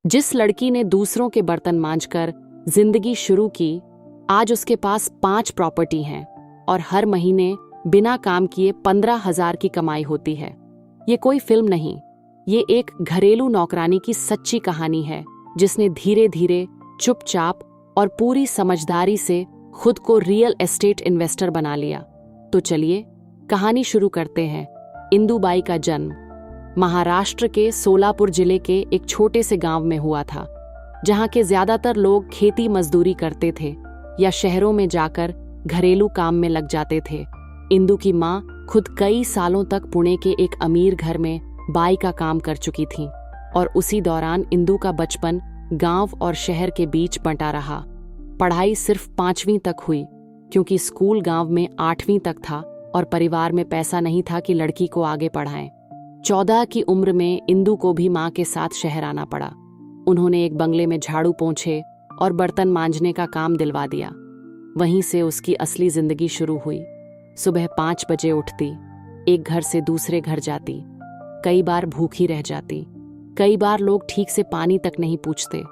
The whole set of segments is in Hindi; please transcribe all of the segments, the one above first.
जिस लड़की ने दूसरों के बर्तन मांजकर जिंदगी शुरू की, आज उसके पास 5 प्रॉपर्टी हैं और हर महीने बिना काम किए 15,000 की कमाई होती है। ये कोई फिल्म नहीं, ये एक घरेलू नौकरानी की सच्ची कहानी है, जिसने धीरे धीरे, चुपचाप और पूरी समझदारी से खुद को रियल एस्टेट इन्वेस्टर बना लिया। तो चलिए कहानी शुरू करते हैं। इंदुबाई का जन्म महाराष्ट्र के सोलापुर जिले के एक छोटे से गांव में हुआ था, जहां के ज्यादातर लोग खेती मजदूरी करते थे या शहरों में जाकर घरेलू काम में लग जाते थे। इंदु की माँ खुद कई सालों तक पुणे के एक अमीर घर में बाई का काम कर चुकी थी और उसी दौरान इंदु का बचपन गांव और शहर के बीच बंटा रहा। पढ़ाई सिर्फ 5वीं तक हुई, क्योंकि स्कूल गांव में 8वीं तक था और परिवार में पैसा नहीं था कि लड़की को आगे पढ़ाएं। 14 की उम्र में इंदु को भी माँ के साथ शहर आना पड़ा। उन्होंने एक बंगले में झाड़ू पोंछे और बर्तन मांजने का काम दिलवा दिया। वहीं से उसकी असली जिंदगी शुरू हुई। सुबह 5 बजे उठती, एक घर से दूसरे घर जाती, कई बार भूखी रह जाती, कई बार लोग ठीक से पानी तक नहीं पूछते,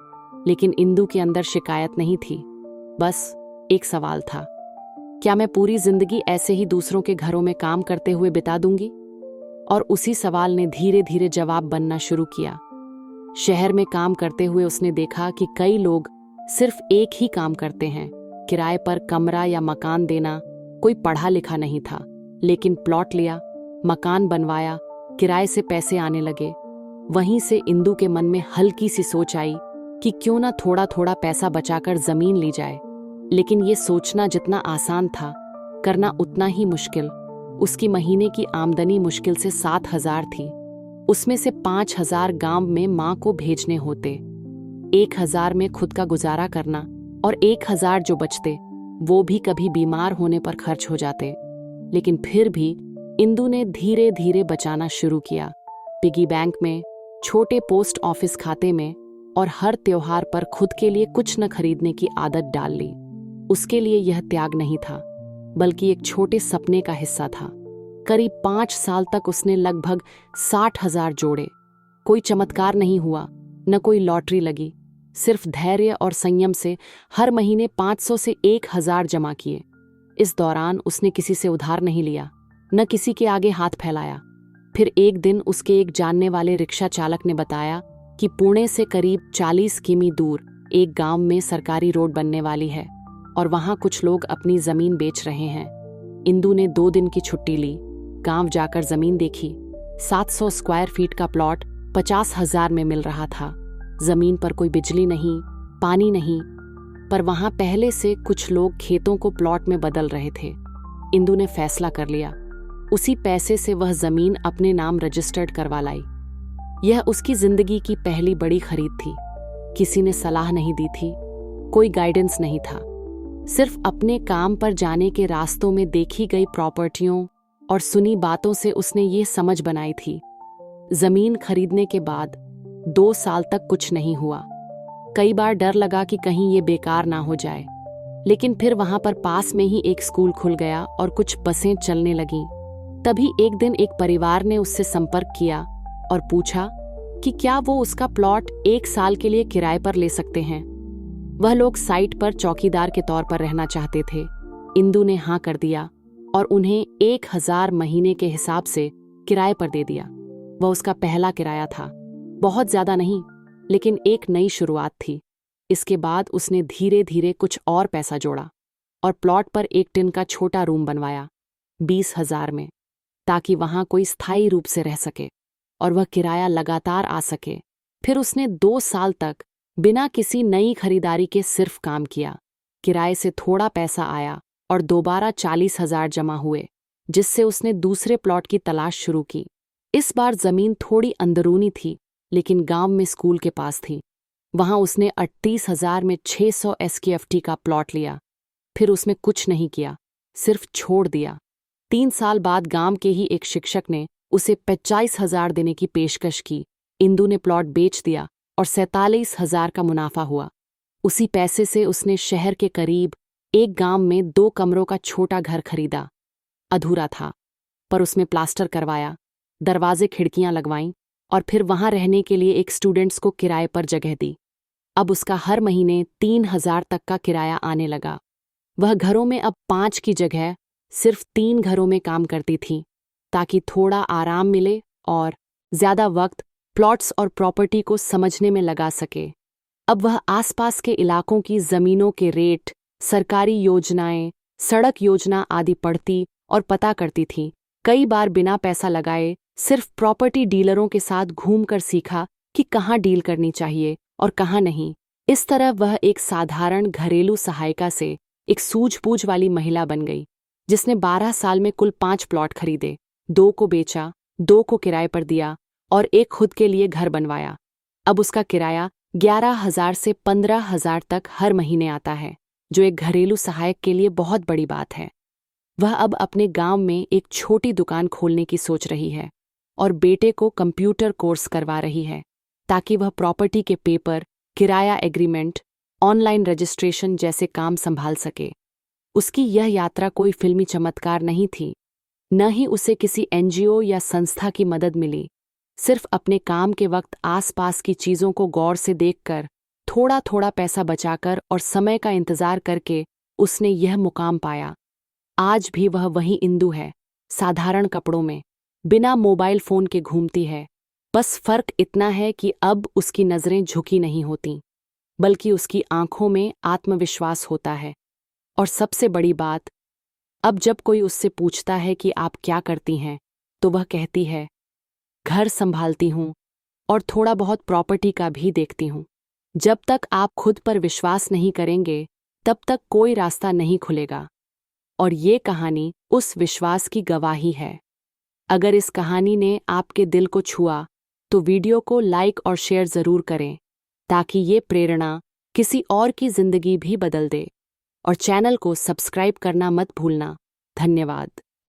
लेकिन इंदु के अंदर शिकायत नहीं थी। बस एक सवाल था, क्या मैं पूरी जिंदगी ऐसे ही दूसरों के घरों में काम करते हुए बिता दूंगी? और उसी सवाल ने धीरे धीरे जवाब बनना शुरू किया। शहर में काम करते हुए उसने देखा कि कई लोग सिर्फ एक ही काम करते हैं, किराए पर कमरा या मकान देना। कोई पढ़ा लिखा नहीं था, लेकिन प्लॉट लिया, मकान बनवाया, किराए से पैसे आने लगे। वहीं से इंदु के मन में हल्की सी सोच आई कि क्यों ना थोड़ा थोड़ा पैसा बचाकर जमीन ली जाए। लेकिन ये सोचना जितना आसान था, करना उतना ही मुश्किल। उसकी महीने की आमदनी मुश्किल से 7,000 थी। उसमें से 5,000 गांव में मां को भेजने होते, 1,000 में खुद का गुजारा करना और 1,000 जो बचते वो भी कभी बीमार होने पर खर्च हो जाते। लेकिन फिर भी इंदु ने धीरे धीरे बचाना शुरू किया, पिगी बैंक में, छोटे पोस्ट ऑफिस खाते में, और हर त्योहार पर खुद के लिए कुछ न खरीदने की आदत डाल ली। उसके लिए यह त्याग नहीं था, बल्कि एक छोटे सपने का हिस्सा था। करीब 5 साल तक उसने लगभग 60,000 जोड़े। कोई चमत्कार नहीं हुआ, न कोई लॉटरी लगी, सिर्फ धैर्य और संयम से हर महीने 500 से 1,000 जमा किए। इस दौरान उसने किसी से उधार नहीं लिया, न किसी के आगे हाथ फैलाया। फिर एक दिन उसके एक जानने वाले रिक्शा चालक ने बताया कि पुणे से करीब 40 किमी दूर एक गांव में सरकारी रोड बनने वाली है और वहां कुछ लोग अपनी जमीन बेच रहे हैं। इंदु ने 2 दिन की छुट्टी ली, गांव जाकर जमीन देखी। 700 स्क्वायर फीट का प्लॉट 50,000 में मिल रहा था। जमीन पर कोई बिजली नहीं, पानी नहीं, पर वहां पहले से कुछ लोग खेतों को प्लॉट में बदल रहे थे। इंदु ने फैसला कर लिया, उसी पैसे से वह जमीन अपने नाम रजिस्टर्ड करवा लाई। यह उसकी जिंदगी की पहली बड़ी खरीद थी। किसी ने सलाह नहीं दी थी, कोई गाइडेंस नहीं था। सिर्फ अपने काम पर जाने के रास्तों में देखी गई प्रॉपर्टियों और सुनी बातों से उसने ये समझ बनाई थी। जमीन खरीदने के बाद 2 साल तक कुछ नहीं हुआ। कई बार डर लगा कि कहीं ये बेकार ना हो जाए, लेकिन फिर वहां पर पास में ही एक स्कूल खुल गया और कुछ बसें चलने लगीं। तभी एक दिन एक परिवार ने उससे संपर्क किया और पूछा कि क्या वो उसका प्लॉट 1 साल के लिए किराए पर ले सकते हैं। वह लोग साइट पर चौकीदार के तौर पर रहना चाहते थे। इंदु ने हाँ कर दिया और उन्हें 1,000 महीने के हिसाब से किराए पर दे दिया। वह उसका पहला किराया था, बहुत ज्यादा नहीं, लेकिन एक नई शुरुआत थी। इसके बाद उसने धीरे धीरे कुछ और पैसा जोड़ा और प्लॉट पर एक टिन का छोटा रूम बनवाया 20,000 में, ताकि वहां कोई स्थायी रूप से रह सके और वह किराया लगातार आ सके। फिर उसने 2 साल तक बिना किसी नई खरीदारी के सिर्फ काम किया। किराए से थोड़ा पैसा आया और दोबारा 40,000 जमा हुए, जिससे उसने दूसरे प्लॉट की तलाश शुरू की। इस बार जमीन थोड़ी अंदरूनी थी, लेकिन गांव में स्कूल के पास थी। वहां उसने 38,000 में 600 SKFT का प्लॉट लिया। फिर उसमें कुछ नहीं किया, सिर्फ छोड़ दिया। 3 साल बाद गांव के ही एक शिक्षक ने उसे 45,000 देने की पेशकश की। इंदु ने प्लॉट बेच दिया और 47,000 का मुनाफा हुआ। उसी पैसे से उसने शहर के करीब एक गांव में 2 कमरों का छोटा घर खरीदा। अधूरा था, पर उसमें प्लास्टर करवाया, दरवाजे खिड़कियां लगवाईं और फिर वहां रहने के लिए एक स्टूडेंट्स को किराए पर जगह दी। अब उसका हर महीने 3,000 तक का किराया आने लगा। वह घरों में अब 5 की जगह सिर्फ 3 घरों में काम करती थी, ताकि थोड़ा आराम मिले और ज्यादा वक्त प्लॉट्स और प्रॉपर्टी को समझने में लगा सके। अब वह आसपास के इलाकों की जमीनों के रेट, सरकारी योजनाएं, सड़क योजना आदि पढ़ती और पता करती थी। कई बार बिना पैसा लगाए सिर्फ प्रॉपर्टी डीलरों के साथ घूमकर सीखा कि कहाँ डील करनी चाहिए और कहाँ नहीं। इस तरह वह एक साधारण घरेलू सहायिका से एक सूझबूझ वाली महिला बन गई, जिसने 12 साल में कुल 5 प्लॉट खरीदे, 2 को बेचा, 2 को किराए पर दिया और एक खुद के लिए घर बनवाया। अब उसका किराया 11,000 से 15,000 तक हर महीने आता है, जो एक घरेलू सहायक के लिए बहुत बड़ी बात है। वह अब अपने गांव में एक छोटी दुकान खोलने की सोच रही है और बेटे को कंप्यूटर कोर्स करवा रही है, ताकि वह प्रॉपर्टी के पेपर, किराया एग्रीमेंट, ऑनलाइन रजिस्ट्रेशन जैसे काम संभाल सके। उसकी यह यात्रा कोई फिल्मी चमत्कार नहीं थी, न ही उसे किसी एनजीओ या संस्था की मदद मिली। सिर्फ अपने काम के वक्त आसपास की चीजों को गौर से देखकर, थोड़ा थोड़ा पैसा बचाकर और समय का इंतजार करके उसने यह मुकाम पाया। आज भी वह वही इंदु है, साधारण कपड़ों में, बिना मोबाइल फोन के घूमती है। बस फर्क इतना है कि अब उसकी नजरें झुकी नहीं होती, बल्कि उसकी आंखों में आत्मविश्वास होता है। और सबसे बड़ी बात, अब जब कोई उससे पूछता है कि आप क्या करती हैं, तो वह कहती है, घर संभालती हूँ और थोड़ा बहुत प्रॉपर्टी का भी देखती हूँ। जब तक आप खुद पर विश्वास नहीं करेंगे, तब तक कोई रास्ता नहीं खुलेगा। और ये कहानी उस विश्वास की गवाही है। अगर इस कहानी ने आपके दिल को छुआ, तो वीडियो को लाइक और शेयर ज़रूर करें, ताकि ये प्रेरणा किसी और की जिंदगी भी बदल दे। और चैनल को सब्सक्राइब करना मत भूलना। धन्यवाद।